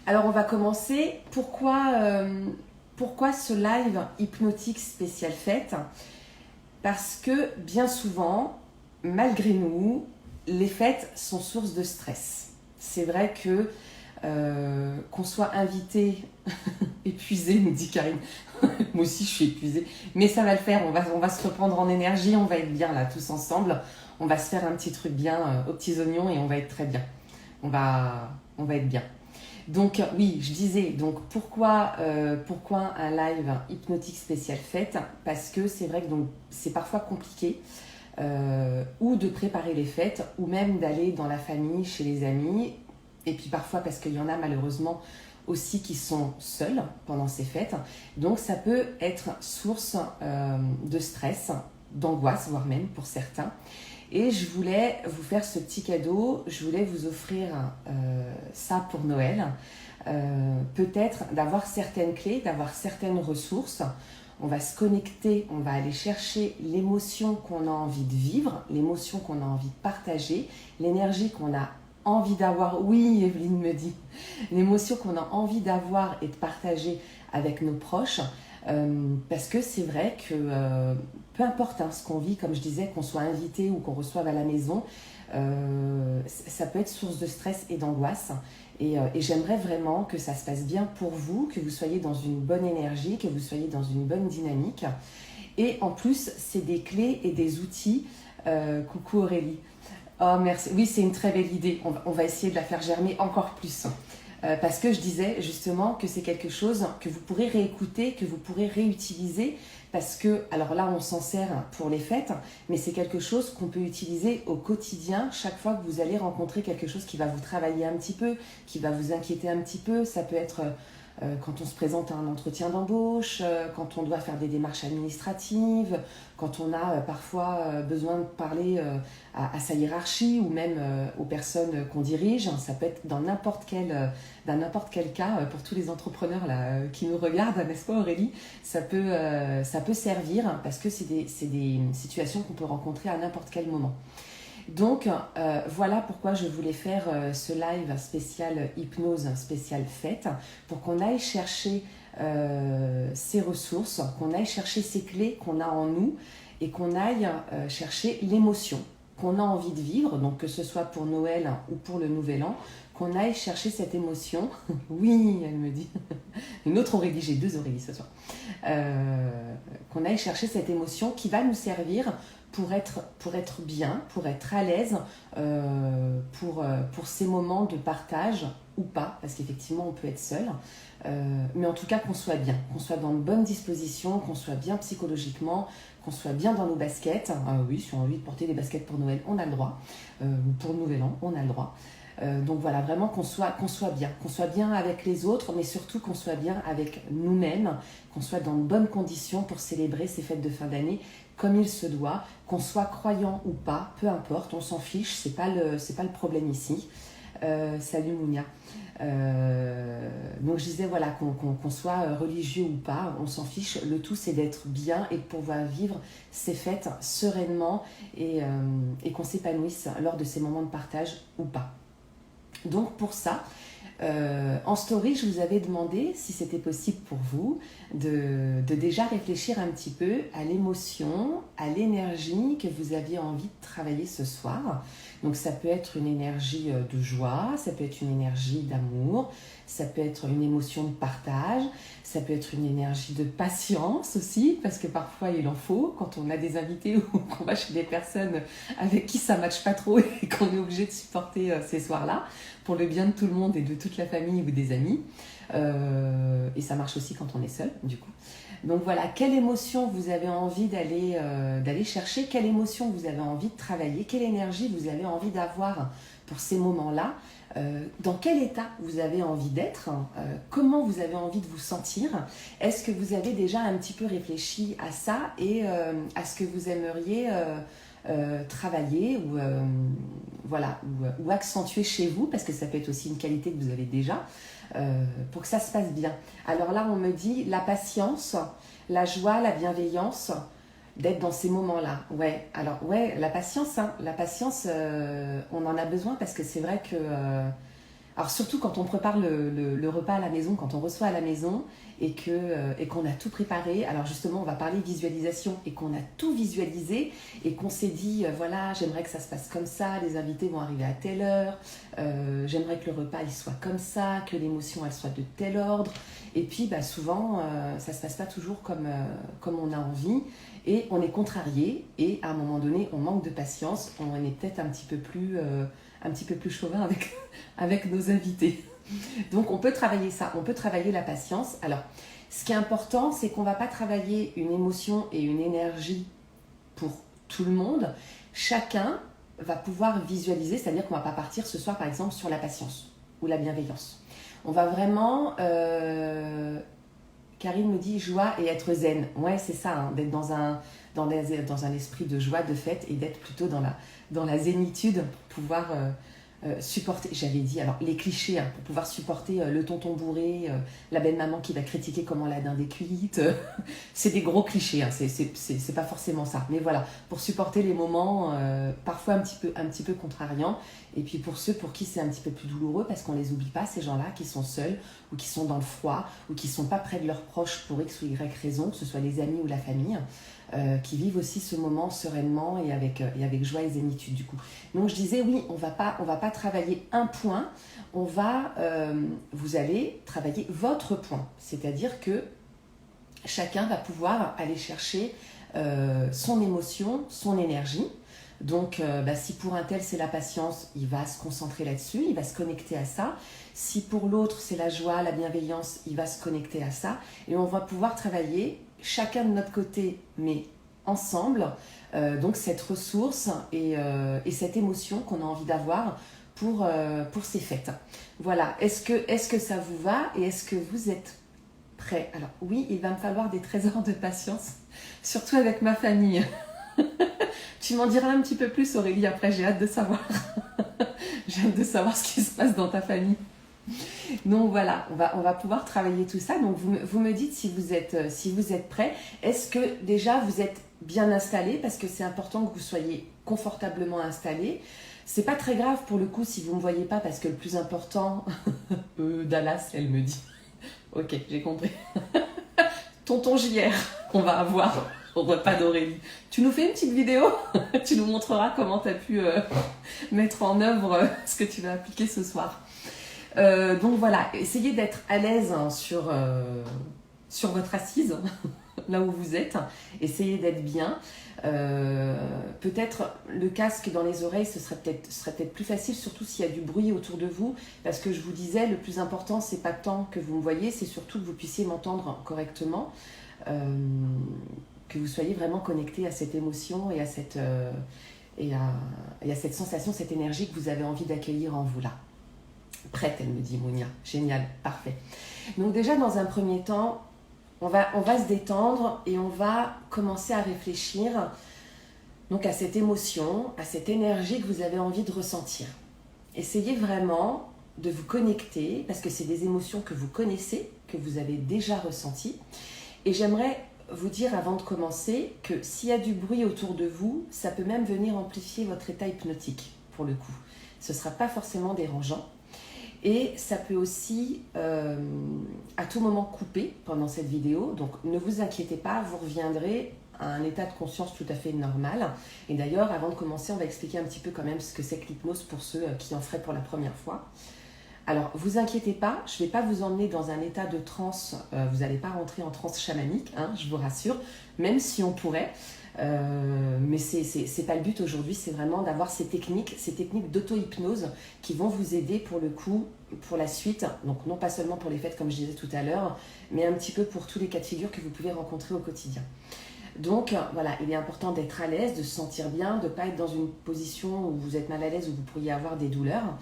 Alors on va commencer. Pourquoi ce live hypnotique spécial fête? Parce que bien souvent, malgré nous, les fêtes sont source de stress. C'est vrai que qu'on soit invité, épuisé, nous dit Karine. Moi aussi je suis épuisée, mais ça va le faire, on va se reprendre en énergie, on va être bien là tous ensemble. On va se faire un petit truc bien aux petits oignons et on va être très bien. On va être bien. Donc oui, je disais, donc pourquoi un live hypnotique spécial fête? Parce que c'est vrai que donc, c'est parfois compliqué ou de préparer les fêtes ou même d'aller dans la famille, chez les amis. Et puis parfois parce qu'il y en a malheureusement aussi qui sont seuls pendant ces fêtes. Donc ça peut être source de stress, d'angoisse, voire même pour certains. Et je voulais vous faire ce petit cadeau, je voulais vous offrir ça pour Noël. Peut-être d'avoir certaines clés, d'avoir certaines ressources. On va se connecter, on va aller chercher l'émotion qu'on a envie de vivre, l'émotion qu'on a envie de partager, l'énergie qu'on a envie d'avoir. Oui, Evelyne me dit, l'émotion qu'on a envie d'avoir et de partager avec nos proches. Parce que c'est vrai que peu importe ce qu'on vit, comme je disais, qu'on soit invité ou qu'on reçoive à la maison, ça peut être source de stress et d'angoisse. Et j'aimerais vraiment que ça se passe bien pour vous, que vous soyez dans une bonne énergie, que vous soyez dans une bonne dynamique. Et en plus, c'est des clés et des outils. Coucou Aurélie. Oh merci. Oui, c'est une très belle idée. On va essayer de la faire germer encore plus. Parce que je disais justement que c'est quelque chose que vous pourrez réécouter, que vous pourrez réutiliser, parce que, alors là on s'en sert pour les fêtes, mais c'est quelque chose qu'on peut utiliser au quotidien, chaque fois que vous allez rencontrer quelque chose qui va vous travailler un petit peu, qui va vous inquiéter un petit peu. Ça peut être quand on se présente à un entretien d'embauche, quand on doit faire des démarches administratives, quand on a parfois besoin de parler à sa hiérarchie ou même aux personnes qu'on dirige. Ça peut être dans n'importe quel cas, pour tous les entrepreneurs là, qui nous regardent, n'est-ce pas Aurélie? Ça peut servir parce que c'est des situations qu'on peut rencontrer à n'importe quel moment. Donc voilà pourquoi je voulais faire ce live spécial hypnose, spécial fête, pour qu'on aille chercher ces ressources, qu'on aille chercher ces clés qu'on a en nous et qu'on aille chercher l'émotion qu'on a envie de vivre, donc que ce soit pour Noël ou pour le Nouvel An, qu'on aille chercher cette émotion. Oui, elle me dit. Une autre Aurélie, j'ai deux Aurélie ce soir. Qu'on aille chercher cette émotion qui va nous servir pour être bien, pour être à l'aise, pour ces moments de partage ou pas, parce qu'effectivement on peut être seul, mais en tout cas qu'on soit bien, qu'on soit dans de bonnes dispositions, qu'on soit bien psychologiquement, qu'on soit bien dans nos baskets. Oui, si on a envie de porter des baskets pour Noël, on a le droit, ou pour le Nouvel An, on a le droit. Donc voilà, vraiment qu'on soit bien avec les autres, mais surtout qu'on soit bien avec nous-mêmes, qu'on soit dans de bonnes conditions pour célébrer ces fêtes de fin d'année comme il se doit, qu'on soit croyant ou pas, peu importe, on s'en fiche, c'est pas le problème ici. Salut Mounia. Donc je disais voilà, qu'on soit religieux ou pas, on s'en fiche, le tout c'est d'être bien et de pouvoir vivre ces fêtes sereinement et qu'on s'épanouisse lors de ces moments de partage ou pas. Donc pour ça, en story, je vous avais demandé si c'était possible pour vous de déjà réfléchir un petit peu à l'émotion, à l'énergie que vous aviez envie de travailler ce soir. Donc ça peut être une énergie de joie, ça peut être une énergie d'amour, ça peut être une émotion de partage, ça peut être une énergie de patience aussi, parce que parfois il en faut quand on a des invités ou qu'on va chez des personnes avec qui ça ne matche pas trop et qu'on est obligé de supporter ces soirs-là, pour le bien de tout le monde et de toute la famille ou des amis. Et ça marche aussi quand on est seul, du coup. Donc voilà, quelle émotion vous avez envie d'aller chercher, quelle émotion vous avez envie de travailler, quelle énergie vous avez envie d'avoir pour ces moments-là, dans quel état vous avez envie d'être, comment vous avez envie de vous sentir. Est-ce que vous avez déjà un petit peu réfléchi à ça et à ce que vous aimeriez travailler ou, voilà, ou accentuer chez vous, parce que ça peut être aussi une qualité que vous avez déjà, pour que ça se passe bien. Alors là, on me dit la patience, la joie, la bienveillance, d'être dans ces moments-là. Ouais, alors ouais, la patience, on en a besoin parce que c'est vrai que Alors surtout quand on prépare le repas à la maison, quand on reçoit à la maison et qu'on a tout préparé. Alors justement, on va parler visualisation et qu'on a tout visualisé et qu'on s'est dit, voilà, j'aimerais que ça se passe comme ça, les invités vont arriver à telle heure, j'aimerais que le repas il soit comme ça, que l'émotion elle soit de tel ordre. Et puis souvent, ça se passe pas toujours comme on a envie et on est contrarié et à un moment donné, on manque de patience, on est peut-être un petit peu plus chauvin avec nos invités. Donc on peut travailler ça, on peut travailler la patience. Alors, ce qui est important, c'est qu'on ne va pas travailler une émotion et une énergie pour tout le monde. Chacun va pouvoir visualiser, c'est-à-dire qu'on ne va pas partir ce soir, par exemple, sur la patience ou la bienveillance. On va vraiment... Karine me dit joie et être zen. Ouais, c'est ça, hein, d'être dans un esprit de joie, de fête et d'être plutôt dans la zénitude pour pouvoir... supporter, j'avais dit, alors les clichés, hein, pour pouvoir supporter le tonton bourré, la belle-maman qui va critiquer comment la dinde est cuite, c'est des gros clichés, hein, c'est pas forcément ça. Mais voilà, pour supporter les moments parfois un petit peu contrariants, et puis pour ceux pour qui c'est un petit peu plus douloureux, parce qu'on les oublie pas, ces gens-là qui sont seuls, ou qui sont dans le froid, ou qui sont pas près de leurs proches pour X ou Y raison, que ce soit les amis ou la famille, qui vivent aussi ce moment sereinement et avec joie et zénitude du coup. Donc je disais oui, on va pas travailler un point, vous allez travailler votre point, c'est-à-dire que chacun va pouvoir aller chercher son émotion, son énergie. Donc si pour un tel c'est la patience, il va se concentrer là-dessus, il va se connecter à ça. Si pour l'autre c'est la joie, la bienveillance, il va se connecter à ça. Et on va pouvoir travailler chacun de notre côté, mais ensemble, donc cette ressource et cette émotion qu'on a envie d'avoir pour ces fêtes. Voilà, est-ce que ça vous va et est-ce que vous êtes prêts? Alors oui, il va me falloir des trésors de patience, surtout avec ma famille. Tu m'en diras un petit peu plus Aurélie, après j'ai hâte de savoir. J'ai hâte de savoir ce qui se passe dans ta famille. Donc voilà, on va pouvoir travailler tout ça. Donc vous me dites si vous êtes prêts. Est-ce que déjà vous êtes bien installés? Parce que c'est important que vous soyez confortablement installés. C'est pas très grave pour le coup si vous ne me voyez pas, parce que le plus important... Dallas, elle me dit. Ok, j'ai compris. Tonton JR, on va avoir au repas d'Aurélie. Tu nous fais une petite vidéo? Tu nous montreras comment tu as pu mettre en œuvre ce que tu vas appliquer ce soir. Donc voilà, essayez d'être à l'aise hein, sur votre assise, là où vous êtes. Essayez d'être bien. Peut-être le casque dans les oreilles, ce serait peut-être plus facile, surtout s'il y a du bruit autour de vous. Parce que je vous disais, le plus important, c'est pas tant que vous me voyez, c'est surtout que vous puissiez m'entendre correctement. Que vous soyez vraiment connecté à cette émotion et à cette sensation, cette énergie que vous avez envie d'accueillir en vous là. Prête, elle me dit Mounia. Génial, parfait. Donc déjà, dans un premier temps, on va se détendre et on va commencer à réfléchir donc à cette émotion, à cette énergie que vous avez envie de ressentir. Essayez vraiment de vous connecter, parce que c'est des émotions que vous connaissez, que vous avez déjà ressenties. Et j'aimerais vous dire avant de commencer que s'il y a du bruit autour de vous, ça peut même venir amplifier votre état hypnotique, pour le coup. Ce ne sera pas forcément dérangeant. Et ça peut aussi à tout moment couper pendant cette vidéo. Donc ne vous inquiétez pas, vous reviendrez à un état de conscience tout à fait normal. Et d'ailleurs, avant de commencer, on va expliquer un petit peu quand même ce que c'est que l'hypnose pour ceux qui en feraient pour la première fois. Alors, vous inquiétez pas, je ne vais pas vous emmener dans un état de transe, vous n'allez pas rentrer en transe chamanique, hein, je vous rassure, même si on pourrait. Mais c'est pas le but aujourd'hui, c'est vraiment d'avoir ces techniques d'auto-hypnose qui vont vous aider pour le coup, pour la suite, donc non pas seulement pour les fêtes comme je disais tout à l'heure, mais un petit peu pour tous les cas de figure que vous pouvez rencontrer au quotidien. Donc voilà, il est important d'être à l'aise, de se sentir bien, de ne pas être dans une position où vous êtes mal à l'aise, où vous pourriez avoir des douleurs.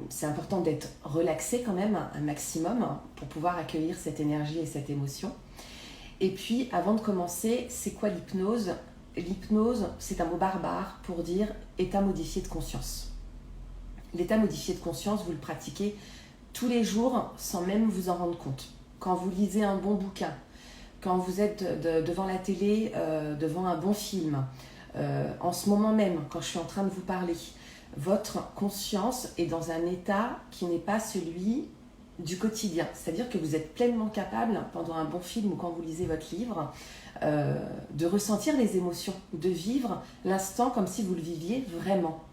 C'est important d'être relaxé quand même un maximum pour pouvoir accueillir cette énergie et cette émotion. Et puis, avant de commencer, c'est quoi l'hypnose? L'hypnose, c'est un mot barbare pour dire état modifié de conscience. L'état modifié de conscience, vous le pratiquez tous les jours sans même vous en rendre compte. Quand vous lisez un bon bouquin, quand vous êtes devant la télé, devant un bon film, en ce moment même, quand je suis en train de vous parler, votre conscience est dans un état qui n'est pas celui du quotidien. C'est-à-dire que vous êtes pleinement capable, pendant un bon film ou quand vous lisez votre livre, de ressentir les émotions, de vivre l'instant comme si vous le viviez vraiment.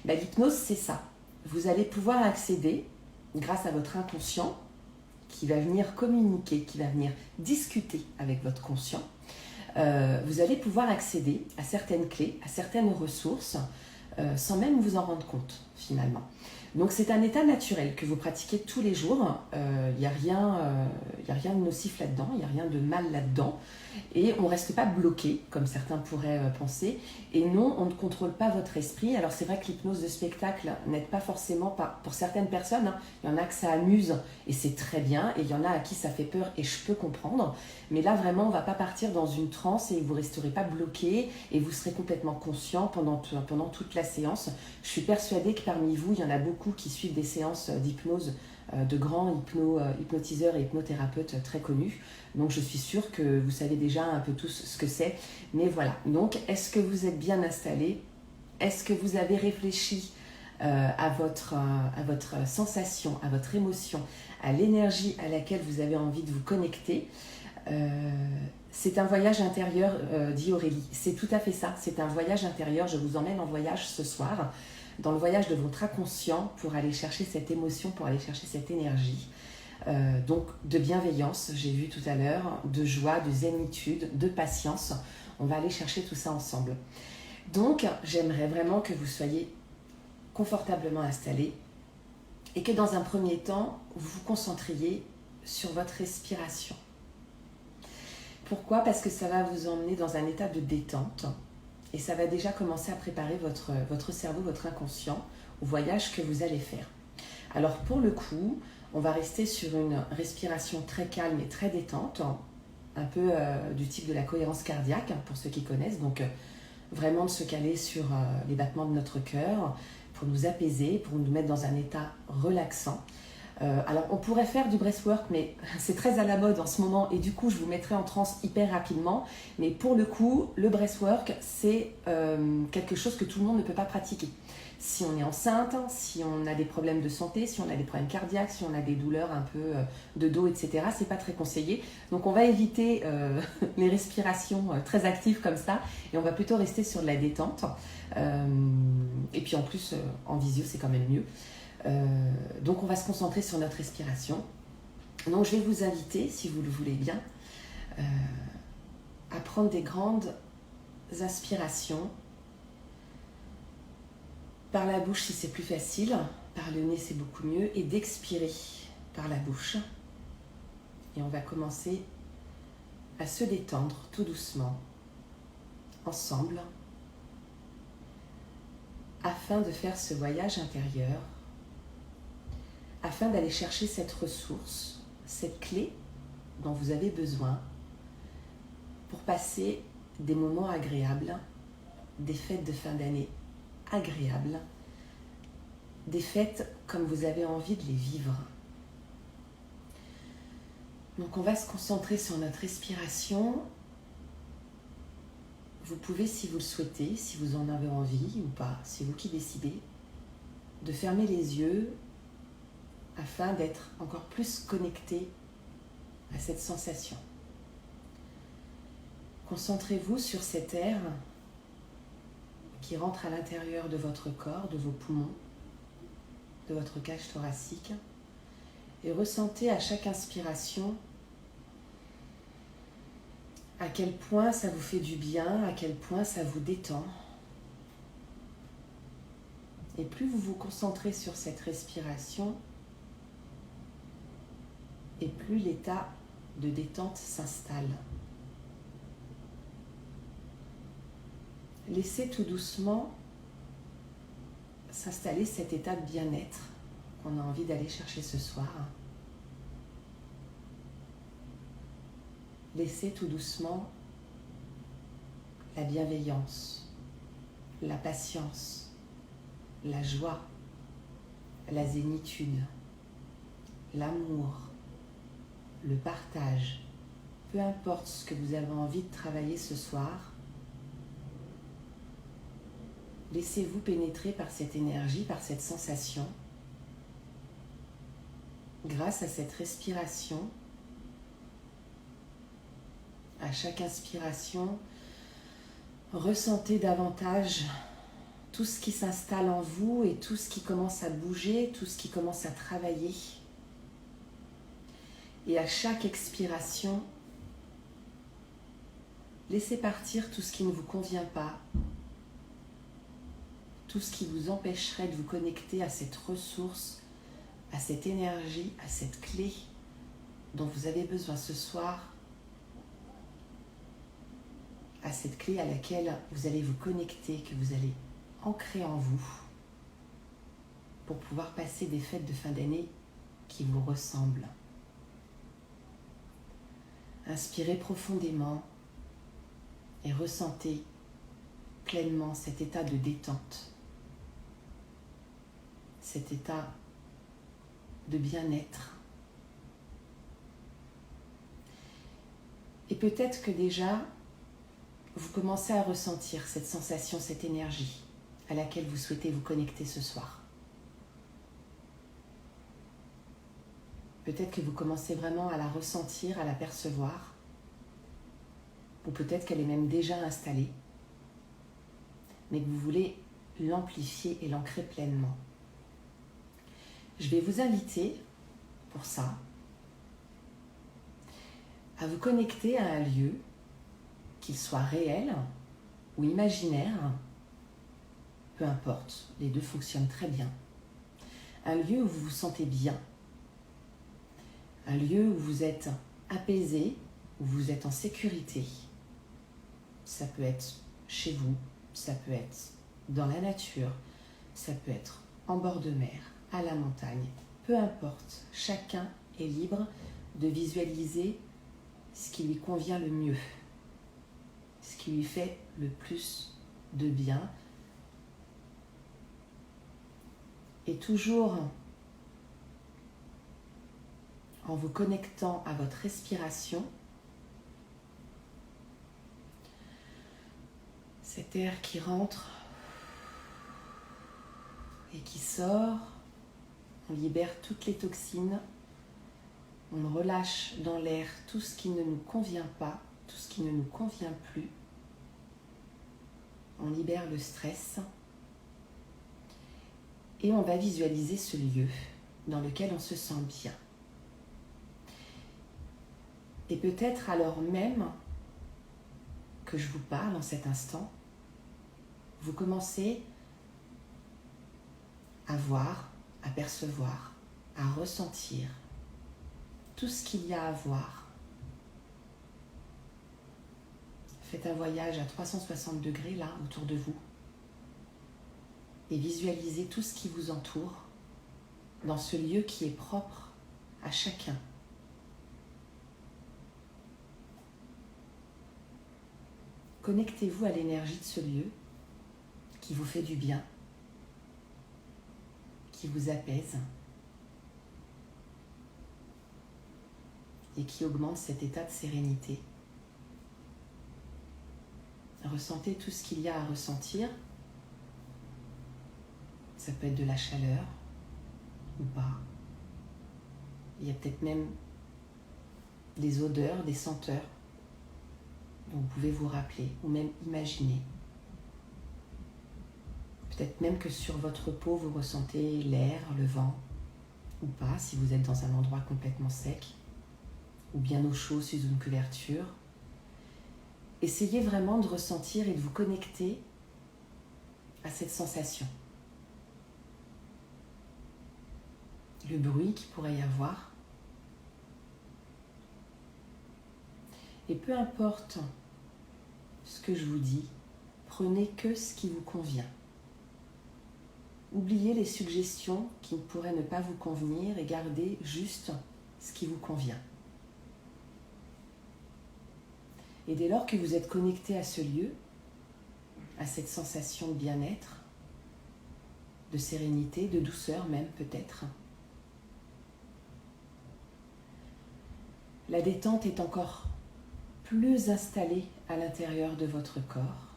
Ben, l'hypnose, c'est ça. Vous allez pouvoir accéder, grâce à votre inconscient, qui va venir communiquer, qui va venir discuter avec votre conscient. Vous allez pouvoir accéder à certaines clés, à certaines ressources, sans même vous en rendre compte, finalement. Donc c'est un état naturel que vous pratiquez tous les jours. Il n'y a rien de nocif là-dedans, il n'y a rien de mal là-dedans. Et on ne reste pas bloqué, comme certains pourraient penser. Et non, on ne contrôle pas votre esprit. Alors c'est vrai que l'hypnose de spectacle n'aide pas forcément, pour certaines personnes. Hein. Il y en a que ça amuse et c'est très bien. Et il y en a à qui ça fait peur et je peux comprendre. Mais là vraiment, on ne va pas partir dans une transe et vous ne resterez pas bloqué. Et vous serez complètement conscient pendant toute la séance. Je suis persuadée que parmi vous, il y en a beaucoup qui suivent des séances d'hypnose de grands hypnotiseurs et hypnothérapeutes très connus. Donc je suis sûre que vous savez déjà un peu tous ce que c'est. Mais voilà, donc est-ce que vous êtes bien installé? Est-ce que vous avez réfléchi à votre sensation, à votre émotion, à l'énergie à laquelle vous avez envie de vous connecter? C'est un voyage intérieur, dit Aurélie. C'est tout à fait ça, c'est un voyage intérieur. Je vous emmène en voyage ce soir, dans le voyage de votre inconscient pour aller chercher cette émotion, pour aller chercher cette énergie. Donc de bienveillance, j'ai vu tout à l'heure, de joie, de zénitude, de patience. On va aller chercher tout ça ensemble. Donc j'aimerais vraiment que vous soyez confortablement installés et que dans un premier temps, vous vous concentriez sur votre respiration. Pourquoi? Parce que ça va vous emmener dans un état de détente et ça va déjà commencer à préparer votre cerveau, votre inconscient au voyage que vous allez faire. Alors pour le coup, on va rester sur une respiration très calme et très détente, un peu du type de la cohérence cardiaque, pour ceux qui connaissent. Donc vraiment de se caler sur les battements de notre cœur pour nous apaiser, pour nous mettre dans un état relaxant. Alors on pourrait faire du breathwork, mais c'est très à la mode en ce moment et du coup je vous mettrai en transe hyper rapidement. Mais pour le coup, le breathwork, c'est quelque chose que tout le monde ne peut pas pratiquer. Si on est enceinte, si on a des problèmes de santé, si on a des problèmes cardiaques, si on a des douleurs un peu de dos, etc., c'est pas très conseillé. Donc on va éviter les respirations très actives comme ça et on va plutôt rester sur de la détente. Et puis en plus, en visio, c'est quand même mieux. Donc on va se concentrer sur notre respiration. Donc je vais vous inviter, si vous le voulez bien, à prendre des grandes inspirations par la bouche si c'est plus facile, par le nez c'est beaucoup mieux, et d'expirer par la bouche. Et on va commencer à se détendre tout doucement, ensemble, afin de faire ce voyage intérieur, afin d'aller chercher cette ressource, cette clé dont vous avez besoin pour passer des moments agréables, des fêtes de fin d'année agréables, des fêtes comme vous avez envie de les vivre. Donc on va se concentrer sur notre respiration. Vous pouvez, si vous le souhaitez, si vous en avez envie ou pas, c'est vous qui décidez, de fermer les yeux afin d'être encore plus connecté à cette sensation. Concentrez-vous sur cet air qui rentre à l'intérieur de votre corps, de vos poumons, de votre cage thoracique, et ressentez à chaque inspiration à quel point ça vous fait du bien, à quel point ça vous détend. Et plus vous vous concentrez sur cette respiration, et plus l'état de détente s'installe. Laissez tout doucement s'installer cet état de bien-être qu'on a envie d'aller chercher ce soir. Laissez tout doucement la bienveillance, la patience, la joie, la zénitude, l'amour, le partage, peu importe ce que vous avez envie de travailler ce soir, Laissez-vous pénétrer par cette énergie, par cette sensation. Grâce à cette respiration, à chaque inspiration, ressentez davantage tout ce qui s'installe en vous et tout ce qui commence à bouger, tout ce qui commence à travailler. Et à chaque expiration, laissez partir tout ce qui ne vous convient pas, tout ce qui vous empêcherait de vous connecter à cette ressource, à cette énergie, à cette clé dont vous avez besoin ce soir, à cette clé à laquelle vous allez vous connecter, que vous allez ancrer en vous pour pouvoir passer des fêtes de fin d'année qui vous ressemblent. Inspirez profondément et ressentez pleinement cet état de détente, cet état de bien-être. Et peut-être que déjà, vous commencez à ressentir cette sensation, cette énergie à laquelle vous souhaitez vous connecter ce soir. Peut-être que vous commencez vraiment à la ressentir, à la percevoir, ou peut-être qu'elle est même déjà installée, mais que vous voulez l'amplifier et l'ancrer pleinement. Je vais vous inviter, pour ça, à vous connecter à un lieu, qu'il soit réel ou imaginaire, peu importe, les deux fonctionnent très bien. Un lieu où vous vous sentez bien, un lieu où vous êtes apaisé, où vous êtes en sécurité. Ça peut être chez vous, ça peut être dans la nature, ça peut être en bord de mer, à la montagne, peu importe, chacun est libre de visualiser ce qui lui convient le mieux, ce qui lui fait le plus de bien. Et toujours en vous connectant à votre respiration, cet air qui rentre et qui sort, on libère toutes les toxines, on relâche dans l'air tout ce qui ne nous convient pas, tout ce qui ne nous convient plus, on libère le stress et on va visualiser ce lieu dans lequel on se sent bien. Et peut-être alors même que je vous parle en cet instant, vous commencez à voir, à percevoir, à ressentir tout ce qu'il y a à voir. Faites un voyage à 360 degrés là, autour de vous, et visualisez tout ce qui vous entoure dans ce lieu qui est propre à chacun. Connectez-vous à l'énergie de ce lieu qui vous fait du bien, qui vous apaise et qui augmente cet état de sérénité. Ressentez tout ce qu'il y a à ressentir. Ça peut être de la chaleur ou pas. Il y a peut-être même des odeurs, des senteurs dont vous pouvez vous rappeler ou même imaginer. Peut-être même que sur votre peau, vous ressentez l'air, le vent, ou pas, si vous êtes dans un endroit complètement sec, ou bien au chaud sous une couverture. Essayez vraiment de ressentir et de vous connecter à cette sensation. Le bruit qu'il pourrait y avoir. Et peu importe ce que je vous dis, prenez que ce qui vous convient. Oubliez les suggestions qui pourraient ne pas vous convenir et gardez juste ce qui vous convient. Et dès lors que vous êtes connecté à ce lieu, à cette sensation de bien-être, de sérénité, de douceur même peut-être, la détente est encore plus installée à l'intérieur de votre corps.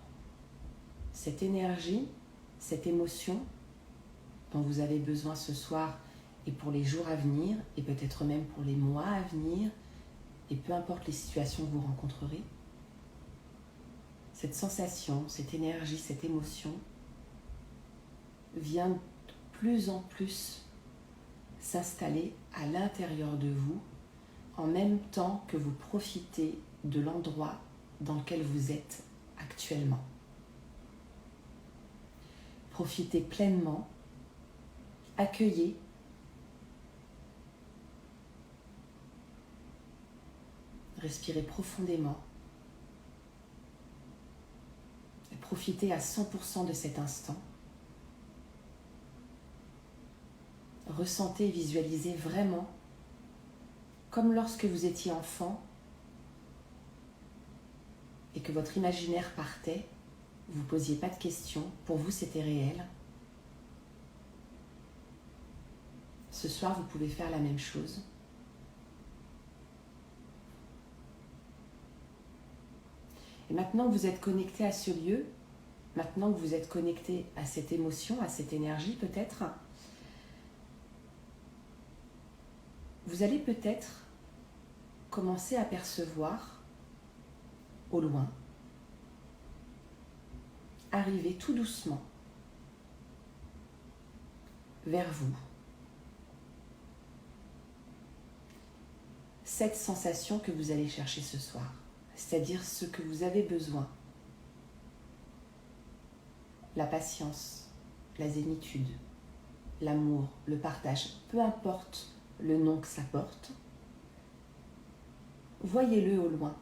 Cette énergie cette émotion dont vous avez besoin ce soir et pour les jours à venir, et peut-être même pour les mois à venir, et peu importe les situations que vous rencontrerez, cette sensation, cette énergie, cette émotion vient de plus en plus s'installer à l'intérieur de vous en même temps que vous profitez de l'endroit dans lequel vous êtes actuellement. Profitez pleinement, accueillez, respirez profondément et profitez à 100% de cet instant. Ressentez et visualisez vraiment comme lorsque vous étiez enfant et que votre imaginaire partait, vous ne posiez pas de questions, pour vous c'était réel. Ce soir, vous pouvez faire la même chose. Et maintenant que vous êtes connecté à ce lieu, maintenant que vous êtes connecté à cette émotion, à cette énergie peut-être, vous allez peut-être commencer à percevoir au loin, arriver tout doucement vers vous cette sensation que vous allez chercher ce soir, c'est-à-dire ce que vous avez besoin. La patience, la zénitude, l'amour, le partage, peu importe le nom que ça porte, voyez-le au loin.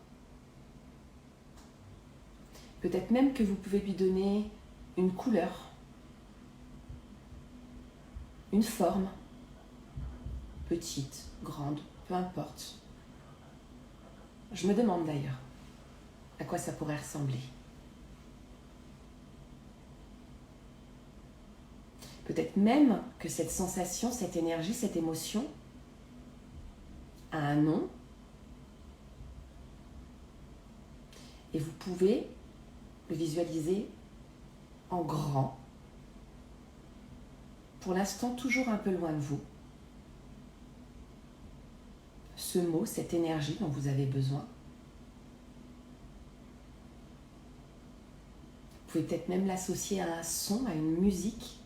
Peut-être même que vous pouvez lui donner une couleur, une forme, petite, grande, peu importe. Je me demande d'ailleurs à quoi ça pourrait ressembler. Peut-être même que cette sensation, cette énergie, cette émotion a un nom et vous pouvez le visualiser en grand, pour l'instant toujours un peu loin de vous. Ce mot, cette énergie dont vous avez besoin. Vous pouvez peut-être même l'associer à un son, à une musique,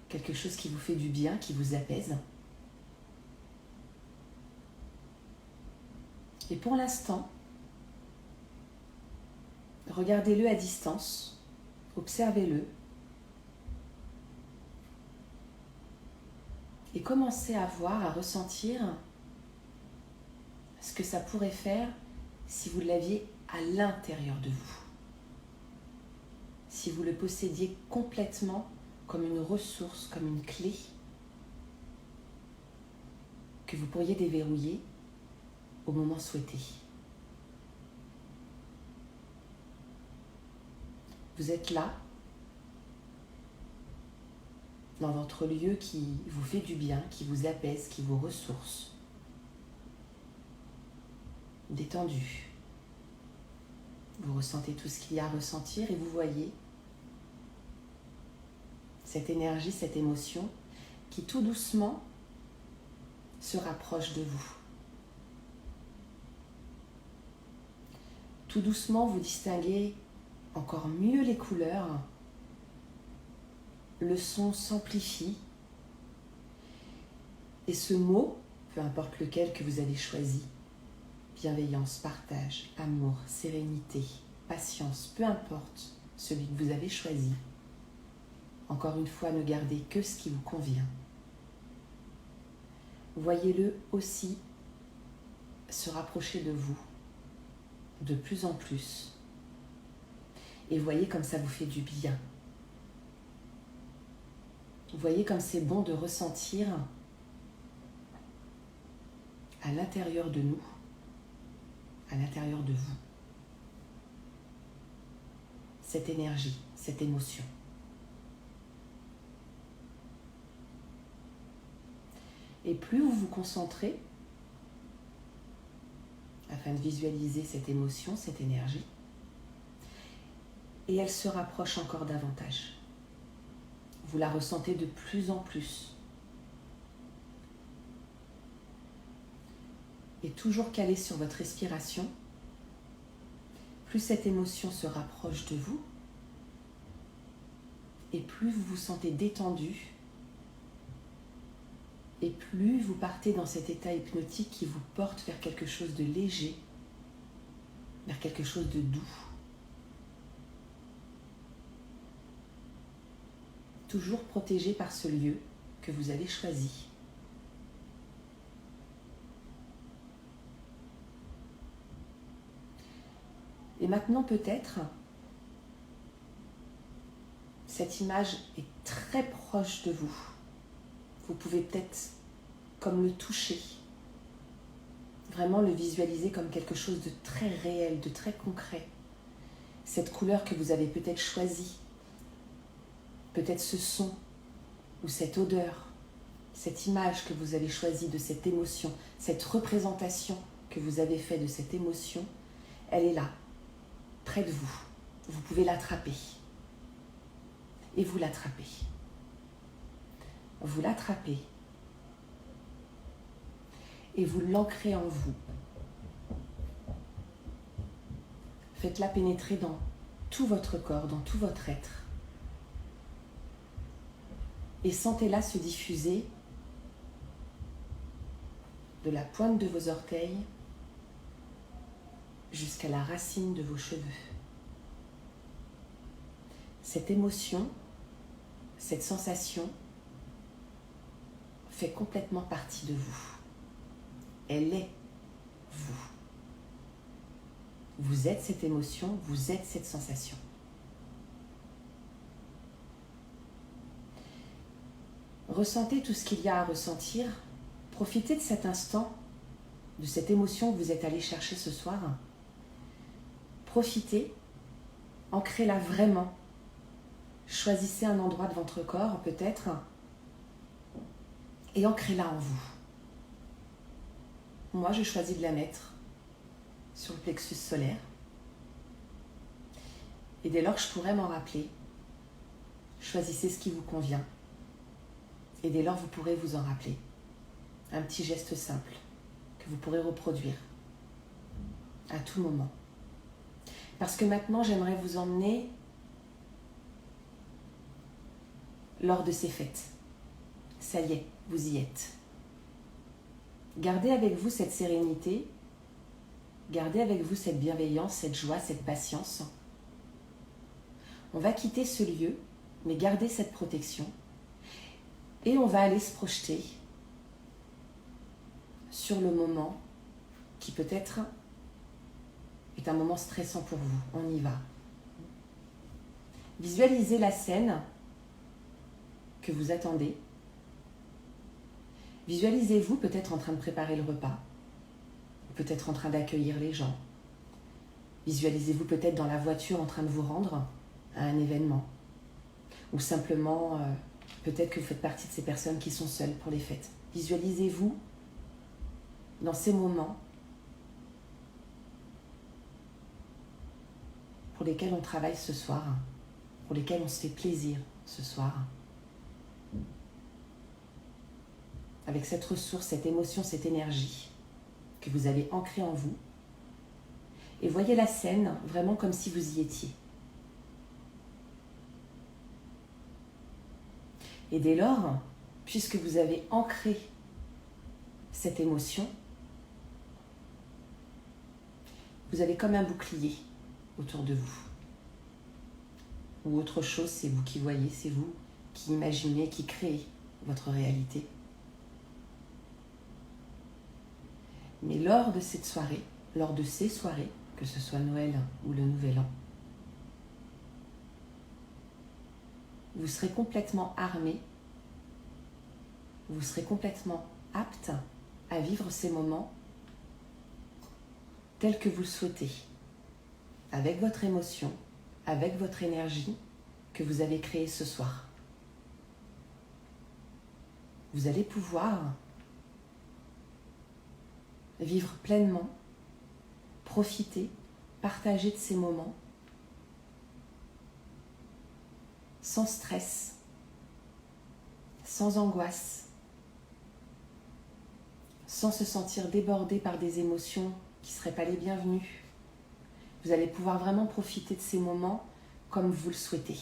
quelque chose qui vous fait du bien, qui vous apaise. Et pour l'instant, regardez-le à distance, observez-le et commencez à voir, à ressentir ce que ça pourrait faire si vous l'aviez à l'intérieur de vous. Si vous le possédiez complètement comme une ressource, comme une clé que vous pourriez déverrouiller au moment souhaité. Vous êtes là, dans votre lieu qui vous fait du bien, qui vous apaise, qui vous ressource. Détendu. Vous ressentez tout ce qu'il y a à ressentir et vous voyez cette énergie, cette émotion qui tout doucement se rapproche de vous. Tout doucement, vous distinguez encore mieux les couleurs. Le son s'amplifie. Et ce mot, peu importe lequel que vous avez choisi, bienveillance, partage, amour, sérénité, patience, peu importe celui que vous avez choisi, encore une fois, ne gardez que ce qui vous convient. Voyez-le aussi se rapprocher de vous, de plus en plus. Et voyez comme ça vous fait du bien. Voyez comme c'est bon de ressentir à l'intérieur de nous, à l'intérieur de vous, cette énergie, cette émotion. Et plus vous vous concentrez afin de visualiser cette émotion, cette énergie, et elle se rapproche encore davantage. Vous la ressentez de plus en plus. Et toujours calé sur votre respiration, plus cette émotion se rapproche de vous, et plus vous vous sentez détendu, et plus vous partez dans cet état hypnotique qui vous porte vers quelque chose de léger, vers quelque chose de doux. Toujours protégé par ce lieu que vous avez choisi. Et maintenant peut-être, cette image est très proche de vous. Vous pouvez peut-être comme le toucher, vraiment le visualiser comme quelque chose de très réel, de très concret. Cette couleur que vous avez peut-être choisie, peut-être ce son ou cette odeur, cette image que vous avez choisie de cette émotion, cette représentation que vous avez faite de cette émotion, elle est là, près de vous. Vous pouvez l'attraper. Et vous l'attrapez. Vous l'attrapez. Et vous l'ancrez en vous. Faites-la pénétrer dans tout votre corps, dans tout votre être. Et sentez-la se diffuser de la pointe de vos orteils jusqu'à la racine de vos cheveux. Cette émotion, cette sensation fait complètement partie de vous. Elle est vous. Vous êtes cette émotion, vous êtes cette sensation. Ressentez tout ce qu'il y a à ressentir. Profitez de cet instant, de cette émotion que vous êtes allé chercher ce soir. Profitez, ancrez-la vraiment. Choisissez un endroit de votre corps, peut-être, et ancrez-la en vous. Moi, je choisis de la mettre sur le plexus solaire. Et dès lors que je pourrai m'en rappeler, choisissez ce qui vous convient. Et dès lors, vous pourrez vous en rappeler. Un petit geste simple que vous pourrez reproduire à tout moment. Parce que maintenant, j'aimerais vous emmener lors de ces fêtes. Ça y est, vous y êtes. Gardez avec vous cette sérénité, gardez avec vous cette bienveillance, cette joie, cette patience. On va quitter ce lieu, mais gardez cette protection. Et on va aller se projeter sur le moment qui peut-être est un moment stressant pour vous. On y va. Visualisez la scène que vous attendez. Visualisez-vous peut-être en train de préparer le repas, peut-être en train d'accueillir les gens. Visualisez-vous peut-être dans la voiture en train de vous rendre à un événement. Ou simplement, peut-être que vous faites partie de ces personnes qui sont seules pour les fêtes. Visualisez-vous dans ces moments pour lesquels on travaille ce soir, pour lesquels on se fait plaisir ce soir. Avec cette ressource, cette émotion, cette énergie que vous avez ancrée en vous. Et voyez la scène vraiment comme si vous y étiez. Et dès lors, puisque vous avez ancré cette émotion, vous avez comme un bouclier autour de vous. Ou autre chose, c'est vous qui voyez, c'est vous qui imaginez, qui créez votre réalité. Mais lors de cette soirée, lors de ces soirées, que ce soit Noël ou le Nouvel An, vous serez complètement armé, vous serez complètement apte à vivre ces moments tels que vous le souhaitez, avec votre émotion, avec votre énergie que vous avez créée ce soir. Vous allez pouvoir vivre pleinement, profiter, partager de ces moments sans stress, sans angoisse, sans se sentir débordé par des émotions qui ne seraient pas les bienvenues. Vous allez pouvoir vraiment profiter de ces moments comme vous le souhaitez.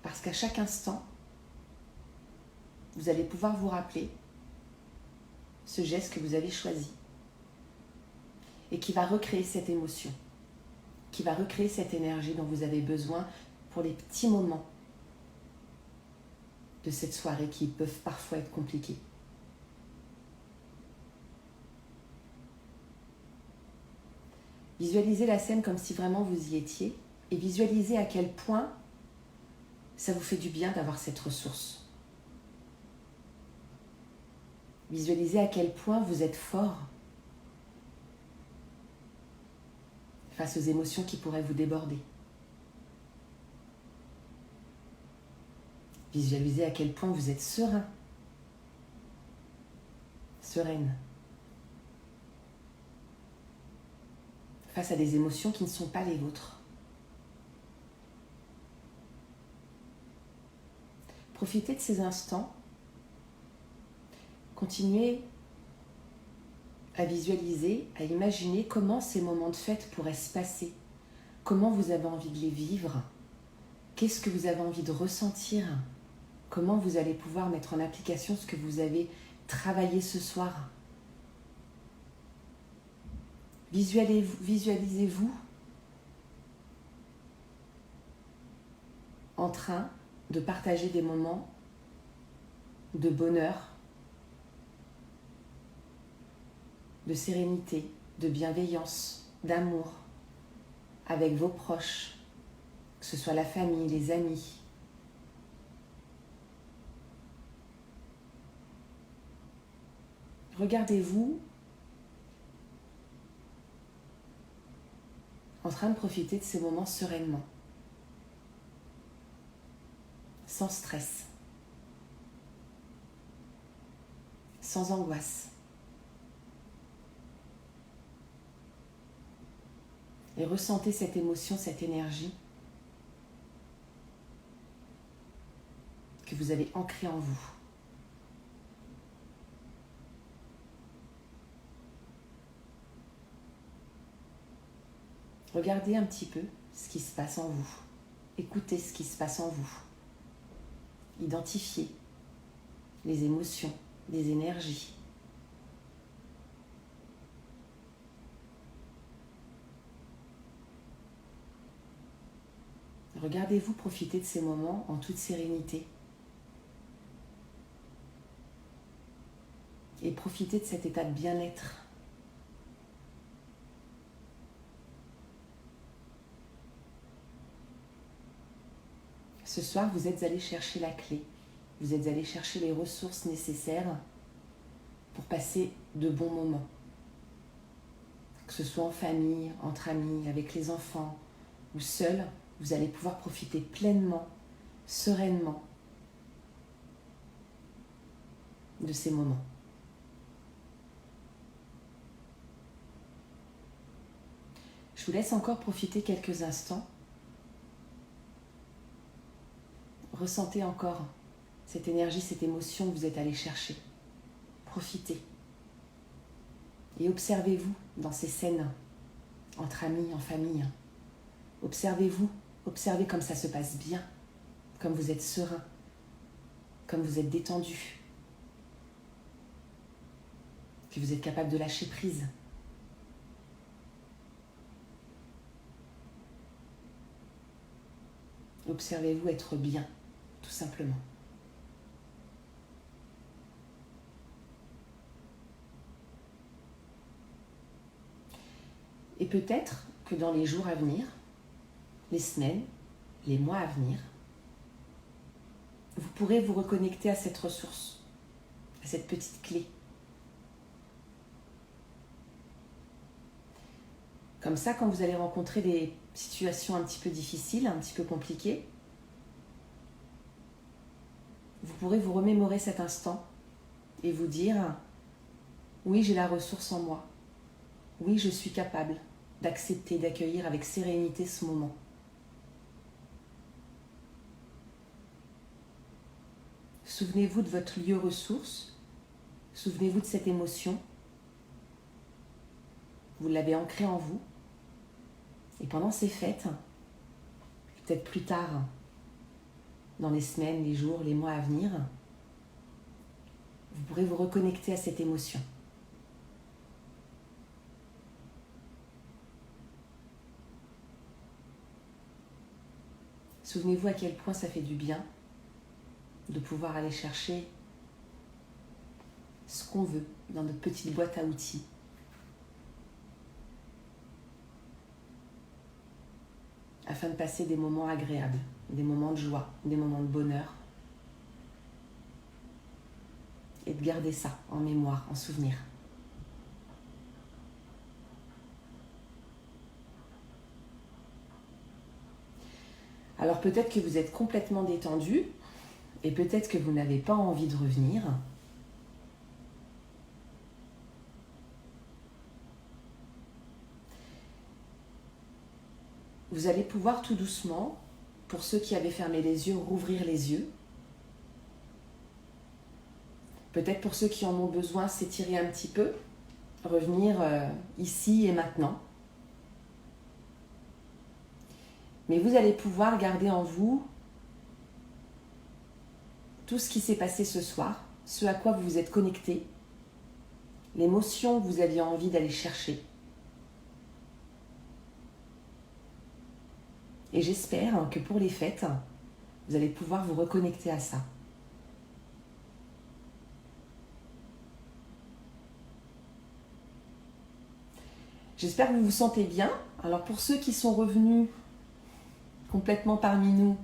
Parce qu'à chaque instant, vous allez pouvoir vous rappeler ce geste que vous avez choisi et qui va recréer cette émotion, qui va recréer cette énergie dont vous avez besoin pour les petits moments de cette soirée qui peuvent parfois être compliqués. Visualisez la scène comme si vraiment vous y étiez et visualisez à quel point ça vous fait du bien d'avoir cette ressource. Visualisez à quel point vous êtes fort face aux émotions qui pourraient vous déborder. Visualisez à quel point vous êtes serein, sereine, face à des émotions qui ne sont pas les vôtres. Profitez de ces instants. Continuez à visualiser, à imaginer comment ces moments de fête pourraient se passer, comment vous avez envie de les vivre, qu'est-ce que vous avez envie de ressentir, comment vous allez pouvoir mettre en application ce que vous avez travaillé ce soir. Visualisez-vous en train de partager des moments de bonheur, de sérénité, de bienveillance, d'amour avec vos proches, que ce soit la famille, les amis. Regardez-vous en train de profiter de ces moments sereinement, sans stress, sans angoisse. Et ressentez cette émotion, cette énergie que vous avez ancrée en vous. Regardez un petit peu ce qui se passe en vous. Écoutez ce qui se passe en vous. Identifiez les émotions, les énergies. Regardez-vous profiter de ces moments en toute sérénité. Et profitez de cet état de bien-être. Ce soir, vous êtes allé chercher la clé. Vous êtes allé chercher les ressources nécessaires pour passer de bons moments. Que ce soit en famille, entre amis, avec les enfants ou seul, vous allez pouvoir profiter pleinement, sereinement de ces moments. Je vous laisse encore profiter quelques instants. Ressentez encore cette énergie, cette émotion que vous êtes allé chercher. Profitez. Et observez-vous dans ces scènes, entre amis, en famille. Observez-vous, observez comme ça se passe bien, comme vous êtes serein, comme vous êtes détendu, que vous êtes capable de lâcher prise. Observez-vous être bien, tout simplement. Et peut-être que dans les jours à venir, les semaines, les mois à venir, vous pourrez vous reconnecter à cette ressource, à cette petite clé. Comme ça, quand vous allez rencontrer des situations un petit peu difficiles, un petit peu compliquées, vous pourrez vous remémorer cet instant et vous dire « Oui, j'ai la ressource en moi. Oui, je suis capable d'accepter, d'accueillir avec sérénité ce moment. Souvenez-vous de votre lieu ressource. Souvenez-vous de cette émotion. Vous l'avez ancrée en vous. Et pendant ces fêtes, peut-être plus tard, dans les semaines, les jours, les mois à venir, vous pourrez vous reconnecter à cette émotion. Souvenez-vous à quel point ça fait du bien de pouvoir aller chercher ce qu'on veut dans notre petite boîte à outils. Afin de passer des moments agréables, des moments de joie, des moments de bonheur. Et de garder ça en mémoire, en souvenir. Alors peut-être que vous êtes complètement détendu et peut-être que vous n'avez pas envie de revenir. Vous allez pouvoir tout doucement, pour ceux qui avaient fermé les yeux, rouvrir les yeux. Peut-être pour ceux qui en ont besoin, s'étirer un petit peu, revenir ici et maintenant. Mais vous allez pouvoir garder en vous tout ce qui s'est passé ce soir, ce à quoi vous vous êtes connecté, l'émotion que vous aviez envie d'aller chercher. Et j'espère que pour les fêtes, vous allez pouvoir vous reconnecter à ça. J'espère que vous vous sentez bien. Alors pour ceux qui sont revenus complètement parmi nous,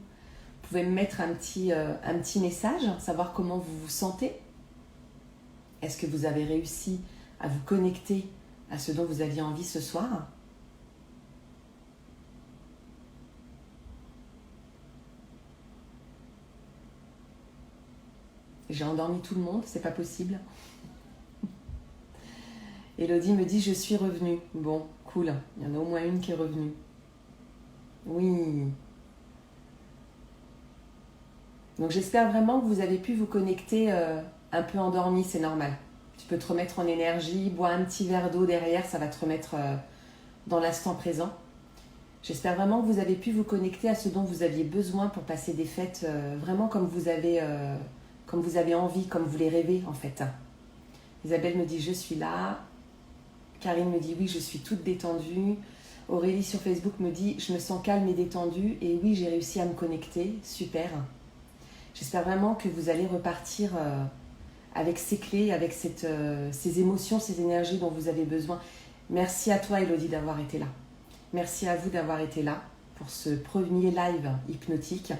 vous pouvez me mettre un petit message, savoir comment vous vous sentez. Est-ce que vous avez réussi à vous connecter à ce dont vous aviez envie ce soir ? J'ai endormi tout le monde, c'est pas possible. Elodie me dit « Je suis revenue ». Bon, cool, il y en a au moins une qui est revenue. Oui. Donc j'espère vraiment que vous avez pu vous connecter un peu endormi, c'est normal. Tu peux te remettre en énergie, bois un petit verre d'eau derrière, ça va te remettre dans l'instant présent. J'espère vraiment que vous avez pu vous connecter à ce dont vous aviez besoin pour passer des fêtes vraiment comme vous avez envie, comme vous les rêvez en fait. Isabelle me dit « Je suis là ». Karine me dit « Oui, je suis toute détendue ». Aurélie sur Facebook me dit « Je me sens calme et détendue ». Et oui, j'ai réussi à me connecter. Super. J'espère vraiment que vous allez repartir avec ces clés, avec ces émotions, ces énergies dont vous avez besoin. Merci à toi, Elodie, d'avoir été là. Merci à vous d'avoir été là pour ce premier live hypnotique.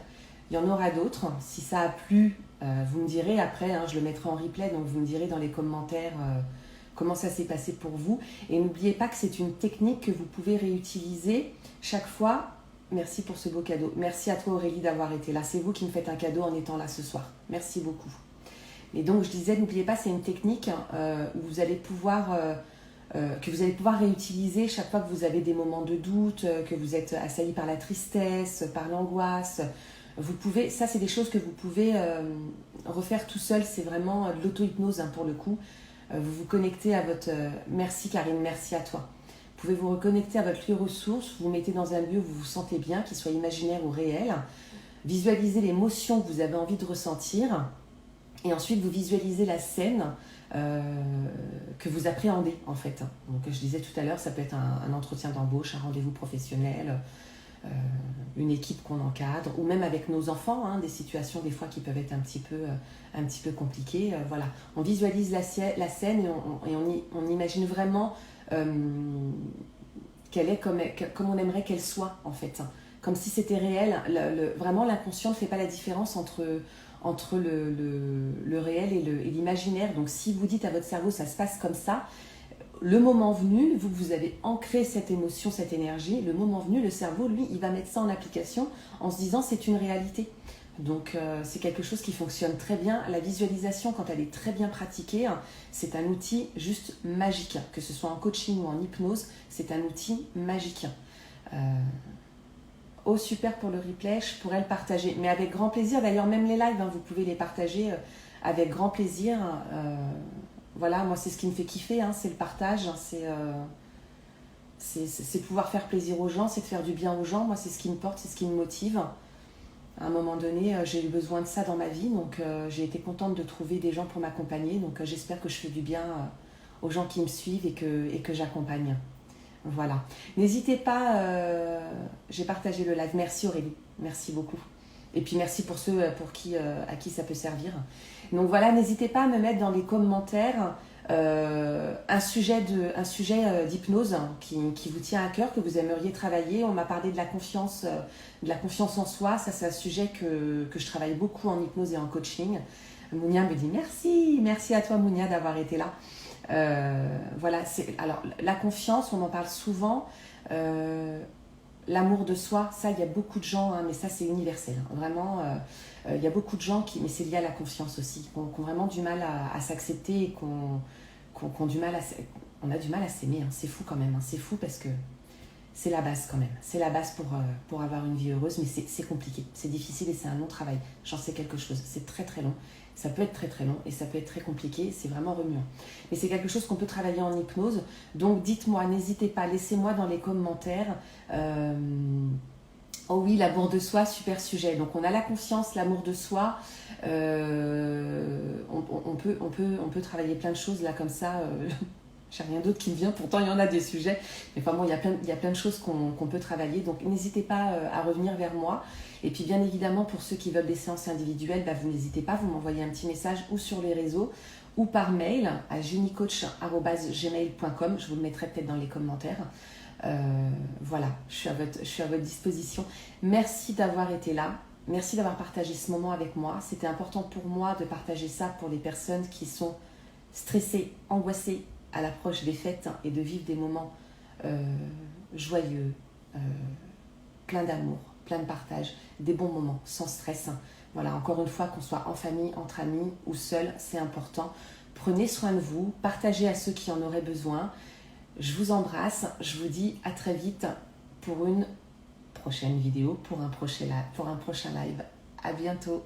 Il y en aura d'autres. Si ça a plu, vous me direz après, je le mettrai en replay, donc vous me direz dans les commentaires comment ça s'est passé pour vous. Et n'oubliez pas que c'est une technique que vous pouvez réutiliser chaque fois. Merci pour ce beau cadeau. Merci à toi Aurélie d'avoir été là. C'est vous qui me faites un cadeau en étant là ce soir. Merci beaucoup. Et donc je disais, n'oubliez pas, c'est une technique où vous allez pouvoir, que vous allez pouvoir réutiliser chaque fois que vous avez des moments de doute, que vous êtes assailli par la tristesse, par l'angoisse. Vous pouvez, ça c'est des choses que vous pouvez refaire tout seul. C'est vraiment de l'auto-hypnose pour le coup. Vous vous connectez à votre... Merci Karine, merci à toi. Vous pouvez vous reconnecter à votre lieu ressource, vous vous mettez dans un lieu où vous vous sentez bien, qu'il soit imaginaire ou réel. Visualisez l'émotion que vous avez envie de ressentir. Et ensuite, vous visualisez la scène que vous appréhendez en fait. Donc je disais tout à l'heure, ça peut être un entretien d'embauche, un rendez-vous professionnel, une équipe qu'on encadre, ou même avec nos enfants, des situations des fois qui peuvent être un petit peu compliquées. Voilà, on visualise la scène et on imagine vraiment qu'elle est comme on aimerait qu'elle soit en fait, comme si c'était réel. Vraiment l'inconscient ne fait pas la différence entre le réel et l'imaginaire. Donc si vous dites à votre cerveau ça se passe comme ça, le moment venu, vous avez ancré cette émotion, cette énergie, le moment venu, le cerveau, lui, il va mettre ça en application en se disant c'est une réalité. Donc c'est quelque chose qui fonctionne très bien. La visualisation, quand elle est très bien pratiquée, c'est un outil juste magique. Que ce soit en coaching ou en hypnose, c'est un outil magique. Oh super pour le replay, je pourrais le partager. Mais avec grand plaisir, d'ailleurs même les lives, hein, vous pouvez les partager avec grand plaisir. Voilà, moi c'est ce qui me fait kiffer, hein, c'est le partage, hein, c'est pouvoir faire plaisir aux gens, c'est de faire du bien aux gens. Moi c'est ce qui me porte, c'est ce qui me motive. À un moment donné, j'ai eu besoin de ça dans ma vie, donc j'ai été contente de trouver des gens pour m'accompagner. Donc j'espère que je fais du bien aux gens qui me suivent et que j'accompagne. Voilà. N'hésitez pas, j'ai partagé le live. Merci Aurélie, merci beaucoup. Et puis merci pour ceux à qui ça peut servir. Donc voilà, n'hésitez pas à me mettre dans les commentaires un sujet d'hypnose qui vous tient à cœur, que vous aimeriez travailler. On m'a parlé de la confiance en soi. Ça c'est un sujet que je travaille beaucoup en hypnose et en coaching. Mounia me dit merci à toi Mounia d'avoir été là. Voilà, alors la confiance, on en parle souvent. L'amour de soi, ça, il y a beaucoup de gens, hein, mais ça, c'est universel. Hein, vraiment, il y a beaucoup de gens mais c'est lié à la confiance aussi, qui ont vraiment du mal à s'accepter et qu'on a du mal à s'aimer. Hein. C'est fou quand même, hein, c'est fou parce que c'est la base quand même. C'est la base pour avoir une vie heureuse, mais c'est compliqué, c'est difficile et c'est un long travail. J'en sais quelque chose, c'est très très long. Ça peut être très très long et ça peut être très compliqué, c'est vraiment remuant. Mais c'est quelque chose qu'on peut travailler en hypnose. Donc dites-moi, n'hésitez pas, laissez-moi dans les commentaires. Oh oui, l'amour de soi, super sujet. Donc on a la confiance, l'amour de soi. On peut travailler plein de choses là comme ça. J'ai rien d'autre qui me vient, pourtant il y en a des sujets. Mais enfin bon, il y a plein de choses qu'on peut travailler. Donc n'hésitez pas à revenir vers moi. Et puis bien évidemment, pour ceux qui veulent des séances individuelles, vous n'hésitez pas, vous m'envoyez un petit message ou sur les réseaux ou par mail à genicoach@gmail.com. Je vous le mettrai peut-être dans les commentaires. Voilà, je suis à votre disposition. Merci d'avoir été là. Merci d'avoir partagé ce moment avec moi. C'était important pour moi de partager ça pour les personnes qui sont stressées, angoissées à l'approche des fêtes et de vivre des moments joyeux, plein d'amour, plein de partage, des bons moments, sans stress. Voilà, encore une fois, qu'on soit en famille, entre amis ou seul, c'est important. Prenez soin de vous, partagez à ceux qui en auraient besoin. Je vous embrasse, je vous dis à très vite pour une prochaine vidéo, pour un prochain live. À bientôt.